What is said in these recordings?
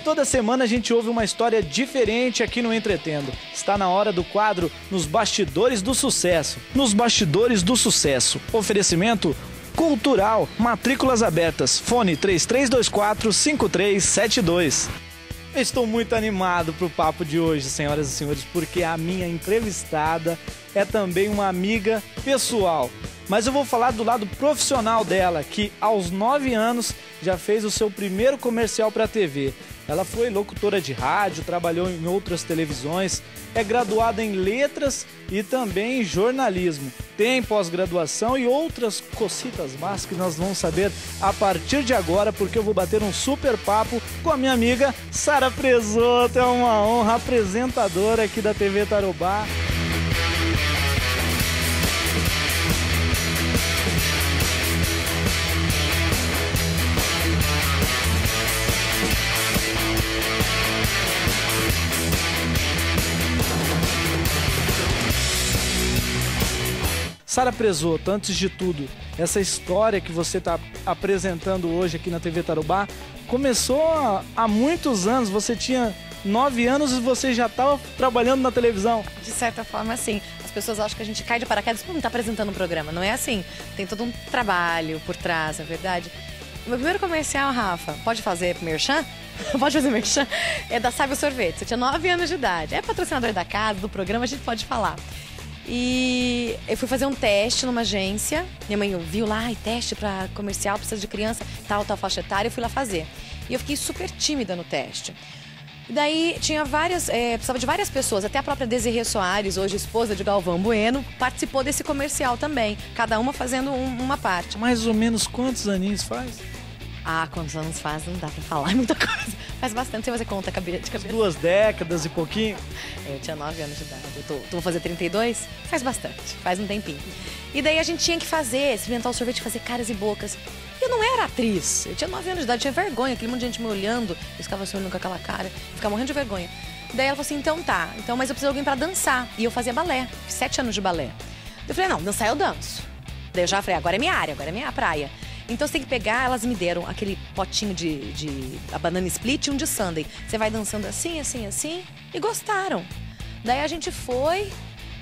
toda semana a gente ouve uma história diferente aqui no Entretendo. Está na hora do quadro Nos Bastidores do Sucesso. Nos Bastidores do Sucesso. Oferecimento Cultural. Matrículas abertas. Fone 3324-5372. Eu estou muito animado para o papo de hoje, senhoras e senhores, porque a minha entrevistada é também uma amiga pessoal. Mas eu vou falar do lado profissional dela, que aos 9 anos já fez o seu primeiro comercial para a TV. Ela foi locutora de rádio, trabalhou em outras televisões, é graduada em letras e também em jornalismo. Tem pós-graduação e outras cositas más que nós vamos saber a partir de agora, porque eu vou bater um super papo com a minha amiga Sara Presoto. É uma honra, apresentadora aqui da TV Tarobá. Sara Presoto, antes de tudo, essa história que você está apresentando hoje aqui na TV Tarobá começou há muitos anos. Você tinha 9 anos e você já estava trabalhando na televisão. De certa forma, sim. As pessoas acham que a gente cai de paraquedas porque não está apresentando um programa. Não é assim. Tem todo um trabalho por trás, é verdade. O meu primeiro comercial, Rafa, pode fazer merchan? Pode fazer merchan? É da Saiba Sorvete. Você tinha 9 anos de idade. É patrocinador da casa, do programa, a gente pode falar. E eu fui fazer um teste numa agência. Minha mãe viu lá, teste para comercial, precisa de criança, tal faixa etária. Eu fui lá fazer. E eu fiquei super tímida no teste. E daí tinha precisava de várias pessoas. Até a própria Desirê Soares, hoje esposa de Galvão Bueno, participou desse comercial também. Cada uma fazendo uma parte. Mais ou menos quantos aninhos faz? Ah, quantos anos faz? Não dá pra falar muita coisa. Faz bastante, você vai fazer conta de cabeça. 2 décadas e pouquinho? Eu tinha 9 anos de idade. Vou fazer 32? Faz bastante, faz um tempinho. E daí a gente tinha que experimentar o sorvete, fazer caras e bocas. E eu não era atriz. Eu tinha 9 anos de idade, tinha vergonha. Aquele monte de gente me olhando. Eu ficava assim, olhando com aquela cara. Eu ficava morrendo de vergonha. Daí ela falou assim, então tá. Mas eu preciso de alguém pra dançar. E eu fazia balé. Fiz 7 anos de balé. Eu falei, não, dançar eu danço. Daí eu já falei, agora é minha área, agora é minha praia. Então você tem que pegar, elas me deram aquele potinho a banana split e um de sundae. Você vai dançando assim, assim, assim, e gostaram. Daí a gente foi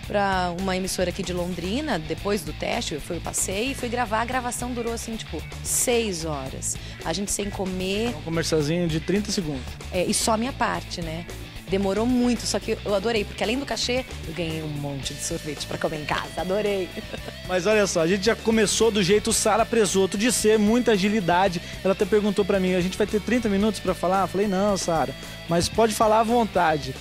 pra uma emissora aqui de Londrina, depois do teste, eu passei e fui gravar. A gravação durou assim, 6 horas. A gente sem comer. Um comercialzinho de 30 segundos. E só a minha parte, né? Demorou muito, só que eu adorei, porque além do cachê, eu ganhei um monte de sorvete pra comer em casa, adorei. Mas olha só, a gente já começou do jeito Sara Presoto, de ser muita agilidade. Ela até perguntou pra mim, a gente vai ter 30 minutos pra falar? Eu falei, não, Sara, mas pode falar à vontade.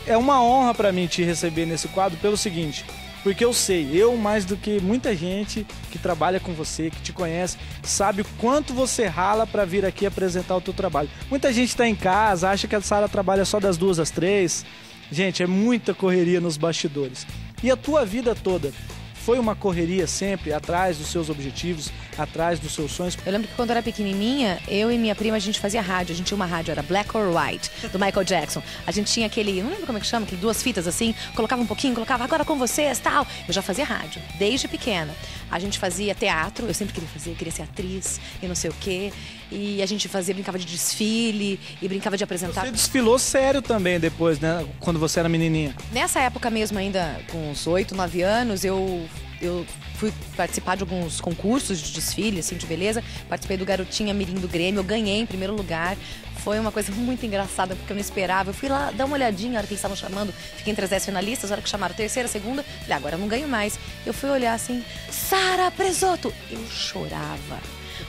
É uma honra pra mim te receber nesse quadro pelo seguinte, porque eu sei, mais do que muita gente que trabalha com você, que te conhece, sabe o quanto você rala para vir aqui apresentar o teu trabalho. Muita gente está em casa, acha que a Sara trabalha só das 2 às 3. Gente, é muita correria nos bastidores. E a tua vida toda foi uma correria sempre atrás dos seus objetivos, atrás dos seus sonhos? Eu lembro que quando eu era pequenininha, eu e minha prima, a gente fazia rádio. A gente tinha uma rádio, era Black or White, do Michael Jackson. A gente tinha aquele, não lembro como é que chama, aquele 2 fitas assim, colocava um pouquinho, colocava agora com vocês, tal. Eu já fazia rádio, desde pequena. A gente fazia teatro, eu sempre queria fazer, queria ser atriz e não sei o quê. E a gente brincava de desfile e brincava de apresentar. Você desfilou sério também depois, né? Quando você era menininha. Nessa época mesmo, ainda com uns 8, 9 anos, eu fui participar de alguns concursos de desfile, assim, de beleza. Participei do Garotinha Mirim do Grêmio, eu ganhei em primeiro lugar. Foi uma coisa muito engraçada, porque eu não esperava. Eu fui lá dar uma olhadinha, na hora que eles estavam chamando, fiquei entre as 10 finalistas, na hora que chamaram terceira, segunda, falei, agora eu não ganho mais. Eu fui olhar assim, Sara Presoto! Eu chorava.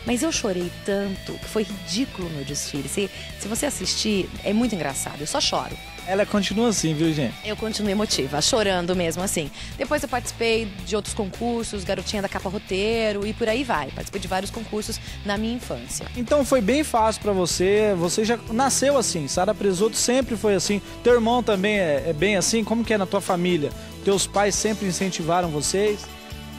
Mas eu chorei tanto que foi ridículo o meu desfile. Se você assistir, é muito engraçado, eu só choro. Ela continua assim, viu, gente? Eu continuo emotiva, chorando mesmo assim. Depois eu participei de outros concursos, Garotinha da Capa Roteiro e por aí vai. Participei de vários concursos na minha infância. Então foi bem fácil pra você já nasceu assim, Sara Presoto sempre foi assim. Teu irmão também é bem assim? Como que é na tua família? Teus pais sempre incentivaram vocês?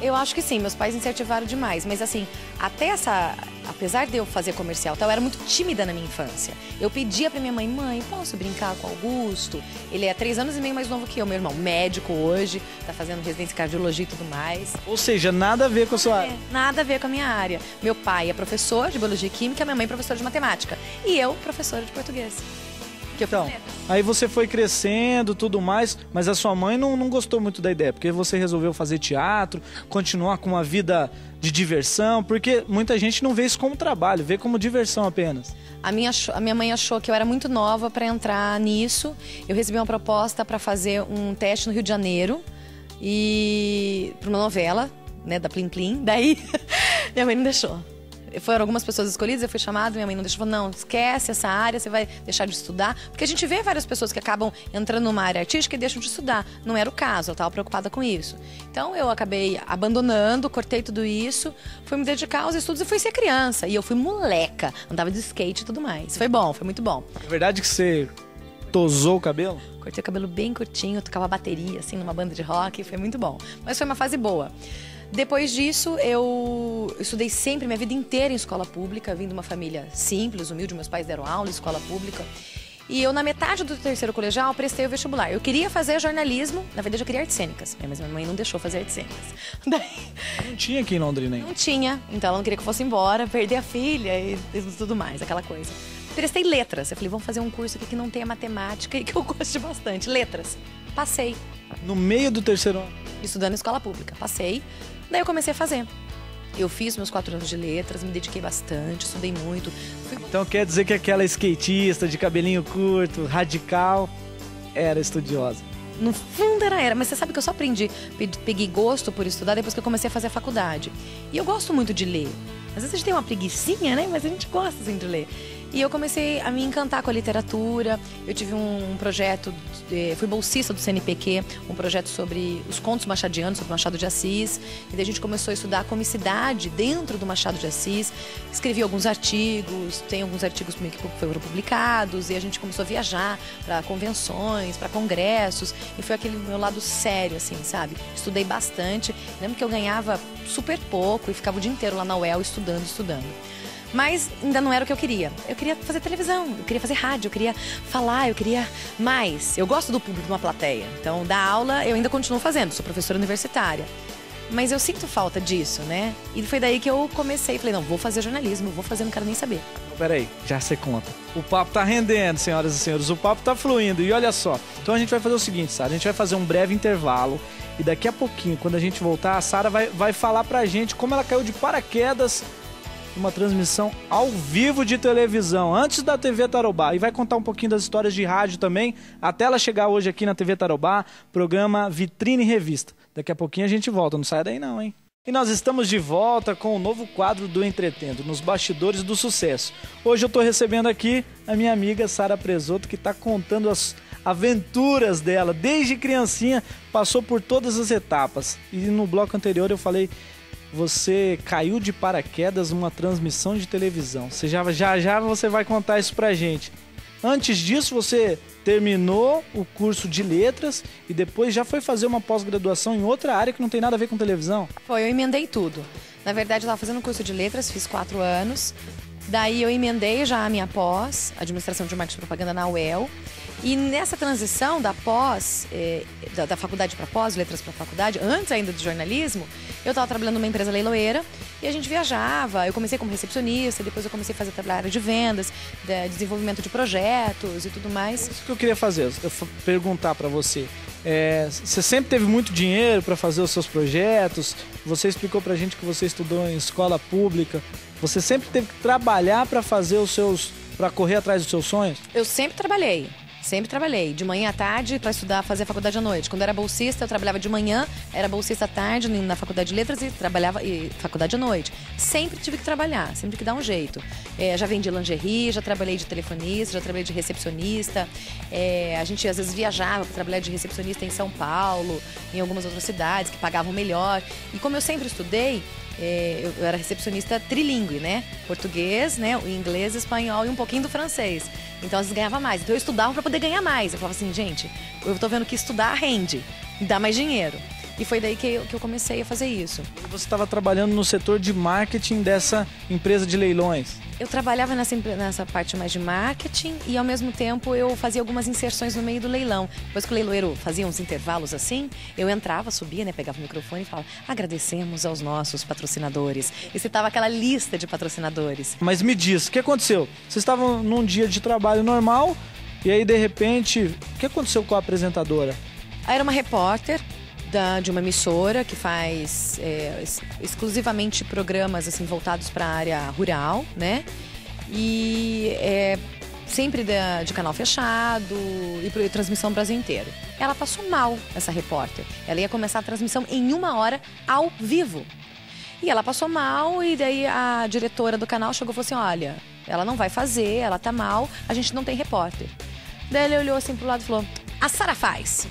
Eu acho que sim, meus pais incentivaram demais, mas assim, apesar de eu fazer comercial, eu era muito tímida na minha infância. Eu pedia pra minha mãe, posso brincar com o Augusto? Ele é 3 anos e meio mais novo que eu, meu irmão, médico hoje, tá fazendo residência em cardiologia e tudo mais. Ou seja, nada a ver com a sua área. Nada a ver com a minha área. Meu pai é professor de biologia e química, minha mãe é professora de matemática. E eu, professora de português. Então, aí você foi crescendo, tudo mais, mas a sua mãe não gostou muito da ideia, porque você resolveu fazer teatro, continuar com uma vida de diversão, porque muita gente não vê isso como trabalho, vê como diversão apenas. A minha mãe achou que eu era muito nova para entrar nisso. Eu recebi uma proposta para fazer um teste no Rio de Janeiro e para uma novela, né, da Plim Plim. Daí minha mãe não deixou. Foram algumas pessoas escolhidas, eu fui chamada, minha mãe não deixou, falou, não, esquece essa área, você vai deixar de estudar. Porque a gente vê várias pessoas que acabam entrando numa área artística e deixam de estudar. Não era o caso, eu estava preocupada com isso. Então eu acabei abandonando, cortei tudo isso, fui me dedicar aos estudos e fui ser criança. E eu fui moleca, andava de skate e tudo mais. Foi bom, foi muito bom. É verdade que você tosou o cabelo? Cortei o cabelo bem curtinho, tocava bateria, assim, numa banda de rock, foi muito bom. Mas foi uma fase boa. Depois disso, eu estudei sempre, minha vida inteira em escola pública, vim de uma família simples, humilde, meus pais deram aula em escola pública. E eu, na metade do 3º colegial, prestei o vestibular. Eu queria fazer jornalismo, na verdade eu queria artes cênicas, mas minha mãe não deixou fazer artes cênicas. Daí... Não tinha aqui em Londrina ainda? Não tinha, então ela não queria que eu fosse embora, perder a filha e tudo mais, aquela coisa. Prestei letras, eu falei, vamos fazer um curso aqui que não tenha matemática e que eu goste bastante, letras. Passei. No meio do 3º ano? Estudando em escola pública, passei. Daí eu comecei a fazer. Eu fiz meus 4 anos de letras, me dediquei bastante, estudei muito. Então quer dizer que aquela skatista de cabelinho curto, radical, era estudiosa? No fundo era, mas você sabe que eu só peguei gosto por estudar depois que eu comecei a fazer a faculdade. E eu gosto muito de ler. Às vezes a gente tem uma preguicinha, né? Mas a gente gosta assim de ler. E eu comecei a me encantar com a literatura. Eu tive um projeto, fui bolsista do CNPq, um projeto sobre os contos machadianos, sobre Machado de Assis. E daí a gente começou a estudar a comicidade dentro do Machado de Assis. Escrevi alguns artigos, tem alguns artigos que foram publicados. E a gente começou a viajar para convenções, para congressos. E foi aquele meu lado sério, assim, sabe? Estudei bastante. Lembro que eu ganhava super pouco e ficava o dia inteiro lá na UEL estudando. Mas ainda não era o que eu queria. Eu queria fazer televisão, eu queria fazer rádio, eu queria falar, eu queria mais. Eu gosto do público, de uma plateia. Então, da aula, eu ainda continuo fazendo, sou professora universitária. Mas eu sinto falta disso, né? E foi daí que eu comecei, falei, não, vou fazer jornalismo, vou fazer, não quero nem saber. Peraí, já você conta. O papo tá rendendo, senhoras e senhores, o papo tá fluindo. E olha só, então a gente vai fazer o seguinte, Sara, a gente vai fazer um breve intervalo. E daqui a pouquinho, quando a gente voltar, a Sara vai falar pra gente como ela caiu de paraquedas uma transmissão ao vivo de televisão, antes da TV Tarobá. E vai contar um pouquinho das histórias de rádio também, até ela chegar hoje aqui na TV Tarobá, programa Vitrine Revista. Daqui a pouquinho a gente volta, não sai daí não, hein? E nós estamos de volta com o novo quadro do Entretendo, nos bastidores do sucesso. Hoje eu estou recebendo aqui a minha amiga Sara Presoto, que está contando as aventuras dela. Desde criancinha, passou por todas as etapas. E no bloco anterior eu falei... Você caiu de paraquedas numa transmissão de televisão. Já você vai contar isso pra gente. Antes disso, você terminou o curso de letras e depois já foi fazer uma pós-graduação em outra área que não tem nada a ver com televisão? Foi, eu emendei tudo. Na verdade, eu estava fazendo curso de letras, fiz 4 anos. Daí eu emendei já a minha pós, Administração de Marketing e Propaganda na UEL. E nessa transição da pós, da faculdade para pós, letras para faculdade, antes ainda do jornalismo, eu estava trabalhando numa empresa leiloeira e a gente viajava. Eu comecei como recepcionista, depois eu comecei a fazer trabalho de vendas, de desenvolvimento de projetos e tudo mais. Isso que eu queria fazer, eu perguntar para você. Você sempre teve muito dinheiro para fazer os seus projetos? Você explicou pra gente que você estudou em escola pública. Você sempre teve que trabalhar para fazer para correr atrás dos seus sonhos? Eu sempre trabalhei. Sempre trabalhei, de manhã à tarde para estudar, fazer a faculdade à noite. Quando eu era bolsista, eu trabalhava de manhã, era bolsista à tarde na faculdade de letras e trabalhava faculdade à noite. Sempre tive que trabalhar, sempre tive que dar um jeito. Já vendi lingerie, já trabalhei de telefonista, já trabalhei de recepcionista. A gente às vezes viajava para trabalhar de recepcionista em São Paulo, em algumas outras cidades que pagavam melhor. E como eu sempre estudei, eu era recepcionista trilingue, né? Português, né? O inglês, espanhol e um pouquinho do francês. Então, às vezes ganhava mais. Então, eu estudava para poder ganhar mais. Eu falava assim, gente, eu tô vendo que estudar rende, dá mais dinheiro. E foi daí que eu comecei a fazer isso. Você estava trabalhando no setor de marketing dessa empresa de leilões? Eu trabalhava nessa parte mais de marketing e, ao mesmo tempo, eu fazia algumas inserções no meio do leilão. Depois que o leiloeiro fazia uns intervalos assim, eu entrava, subia, né, pegava o microfone e falava: agradecemos aos nossos patrocinadores. E citava aquela lista de patrocinadores. Mas me diz, o que aconteceu? Vocês estavam num dia de trabalho normal e aí, de repente, o que aconteceu com a apresentadora? Era uma repórter de uma emissora que faz exclusivamente programas assim voltados para a área rural, né? E sempre de canal fechado e transmissão Brasil inteiro. Ela passou mal, essa repórter. Ela ia começar a transmissão em 1 hora ao vivo. E ela passou mal e daí a diretora do canal chegou e falou assim: olha, ela não vai fazer, ela tá mal, a gente não tem repórter. Daí ele olhou assim pro lado e falou: a Sara faz.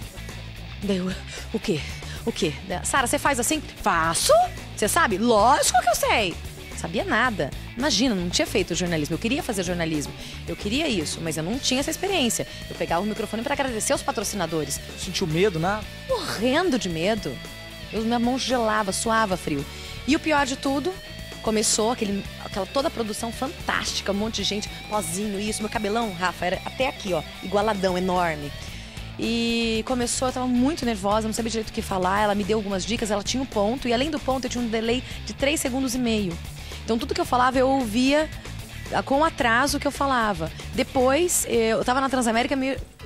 Daí eu: o quê? O quê? Sara, você faz assim? Faço? Você sabe? Lógico que eu sei. Não sabia nada. Imagina, não tinha feito jornalismo. Eu queria fazer jornalismo. Eu queria isso, mas eu não tinha essa experiência. Eu pegava o microfone para agradecer aos patrocinadores. Sentiu medo, né? Morrendo de medo. Minha mão gelava, suava frio. E o pior de tudo, começou aquela toda a produção fantástica, um monte de gente, pozinho, isso. Meu cabelão, Rafa, era até aqui, ó, igualadão, enorme. E começou, eu tava muito nervosa, não sabia direito o que falar. Ela me deu algumas dicas, ela tinha um ponto. E além do ponto, eu tinha um delay de 3,5 segundos. Então tudo que eu falava, eu ouvia com atraso que eu falava. Depois, eu tava na Transamérica,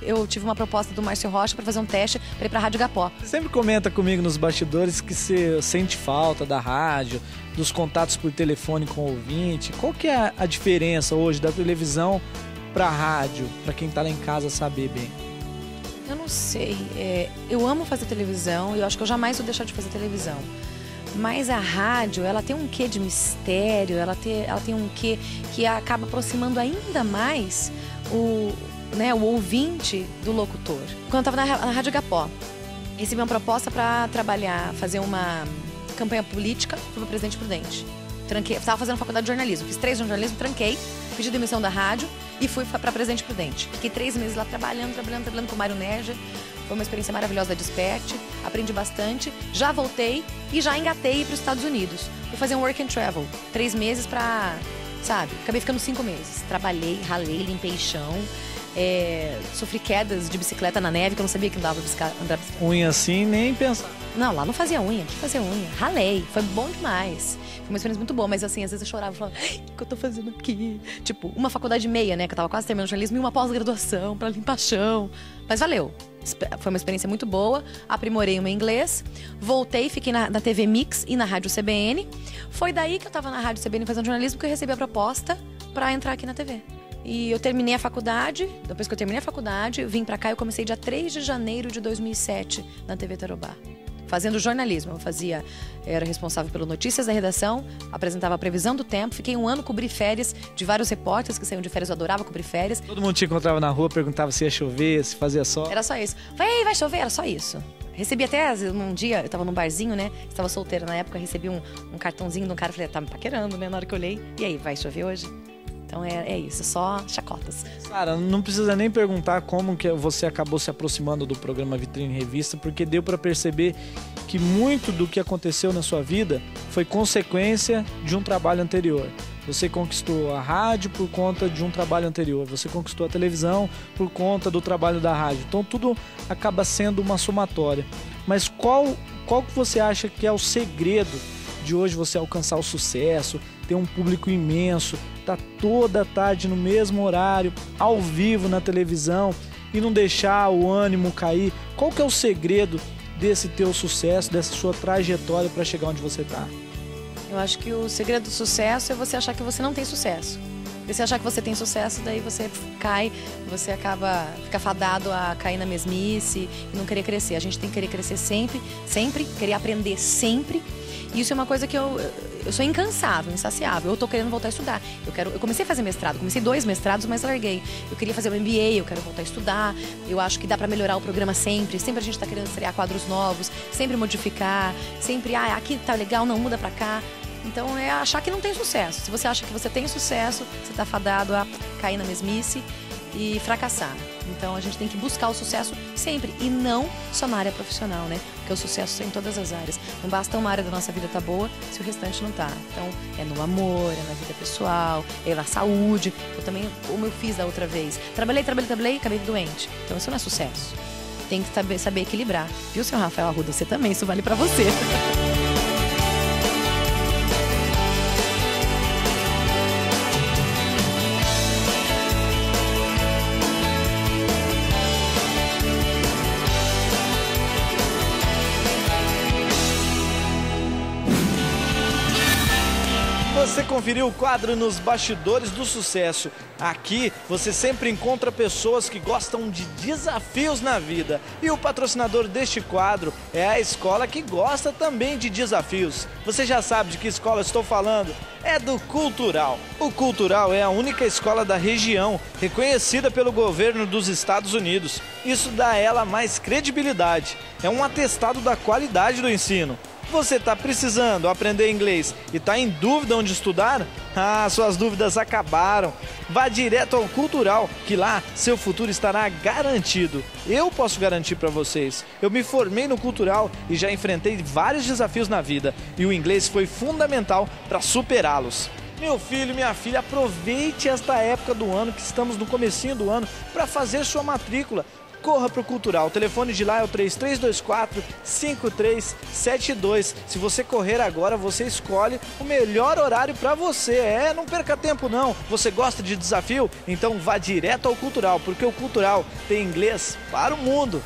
eu tive uma proposta do Márcio Rocha para fazer um teste para ir pra Rádio Gapó. Você sempre comenta comigo nos bastidores que você sente falta da rádio, dos contatos por telefone com o ouvinte. Qual que é a diferença hoje da televisão pra rádio, pra quem tá lá em casa saber bem? Eu não sei, eu amo fazer televisão e eu acho que eu jamais vou deixar de fazer televisão. Mas a rádio, ela tem um quê de mistério, ela tem um quê que acaba aproximando ainda mais o ouvinte do locutor. Quando eu estava na Rádio Gapó, recebi uma proposta para fazer uma campanha política para o Presidente Prudente. Tranquei, estava fazendo faculdade de jornalismo, fiz 3 anos de jornalismo, tranquei, pedi demissão da rádio e fui para Presidente Prudente. Fiquei 3 meses lá trabalhando com o Mário Nerja. Foi uma experiência maravilhosa da Desperte, aprendi bastante. Já voltei e já engatei para os Estados Unidos. Fui fazer um work and travel, 3 meses para, sabe, acabei ficando 5 meses. Trabalhei, ralei, limpei chão, sofri quedas de bicicleta na neve, que eu não sabia que andava andar bicicleta. Unha assim, nem pensar. Não, lá não fazia unha, que fazer unha? Ralei, foi bom demais. Foi uma experiência muito boa, mas assim, às vezes eu chorava e falava: o que eu tô fazendo aqui? Tipo, uma faculdade meia, né, que eu tava quase terminando jornalismo, e uma pós-graduação pra limpar chão. Mas valeu. Foi uma experiência muito boa, aprimorei o meu inglês, voltei, fiquei na TV Mix e na Rádio CBN. Foi daí que eu tava na Rádio CBN fazendo jornalismo que eu recebi a proposta pra entrar aqui na TV. E eu terminei a faculdade, depois que eu terminei a faculdade, eu vim pra cá e eu comecei dia 3 de janeiro de 2007 na TV Tarobá. Fazendo jornalismo, era responsável pelo Notícias da Redação, apresentava a previsão do tempo, fiquei 1 ano cobri férias de vários repórteres que saíam de férias, eu adorava cobrir férias. Todo mundo te encontrava na rua, perguntava se ia chover, se fazia sol. Era só isso. Vai chover, era só isso. Recebi até, um dia, eu tava num barzinho, né, estava solteira na época, recebi um cartãozinho de um cara, falei: tá me paquerando, né, na hora que eu olhei. E aí, vai chover hoje? Então é isso, só chacotas. Sara, não precisa nem perguntar como que você acabou se aproximando do programa Vitrine Revista, porque deu para perceber que muito do que aconteceu na sua vida foi consequência de um trabalho anterior. Você conquistou a rádio por conta de um trabalho anterior, você conquistou a televisão por conta do trabalho da rádio. Então tudo acaba sendo uma somatória. Mas qual que você acha que é o segredo de hoje você alcançar o sucesso, ter um público imenso, tá toda tarde no mesmo horário, ao vivo na televisão e não deixar o ânimo cair? Qual que é o segredo desse teu sucesso, dessa sua trajetória para chegar onde você tá? Eu acho que o segredo do sucesso é você achar que você não tem sucesso. E se achar que você tem sucesso, daí você cai, você fica fadado a cair na mesmice e não querer crescer. A gente tem que querer crescer sempre, querer aprender sempre. E isso é uma coisa que eu sou incansável, insaciável. Eu tô querendo voltar a estudar. Eu comecei a fazer mestrado, comecei 2 mestrados, mas larguei. Eu queria fazer o MBA, eu quero voltar a estudar. Eu acho que dá pra melhorar o programa sempre. Sempre a gente tá querendo estrear quadros novos, sempre modificar, sempre, aqui tá legal, não, muda pra cá. Então é achar que não tem sucesso. Se você acha que você tem sucesso, você tá fadado a cair na mesmice e fracassar. Então a gente tem que buscar o sucesso sempre e não só na área profissional, né? Porque o sucesso está em todas as áreas. Não basta uma área da nossa vida estar boa se o restante não tá. Então é no amor, é na vida pessoal, é na saúde. Eu também, como eu fiz da outra vez, trabalhei, acabei doente. Então isso não é sucesso. Tem que saber equilibrar. Viu, senhor Rafael Arruda? Você também, isso vale pra você. Você conferiu o quadro Nos Bastidores do Sucesso. Aqui você sempre encontra pessoas que gostam de desafios na vida. E o patrocinador deste quadro é a escola que gosta também de desafios. Você já sabe de que escola estou falando? É do Cultural. O Cultural é a única escola da região reconhecida pelo governo dos Estados Unidos. Isso dá a ela mais credibilidade. É um atestado da qualidade do ensino. Você está precisando aprender inglês e está em dúvida onde estudar? Ah, suas dúvidas acabaram. Vá direto ao Cultural, que lá seu futuro estará garantido. Eu posso garantir para vocês. Eu me formei no Cultural e já enfrentei vários desafios na vida. E o inglês foi fundamental para superá-los. Meu filho, minha filha, aproveite esta época do ano, que estamos no comecinho do ano, para fazer sua matrícula. Corra para o Cultural, o telefone de lá é o 3324-5372. Se você correr agora, você escolhe o melhor horário para você. Não perca tempo não. Você gosta de desafio? Então vá direto ao Cultural, porque o Cultural tem inglês para o mundo.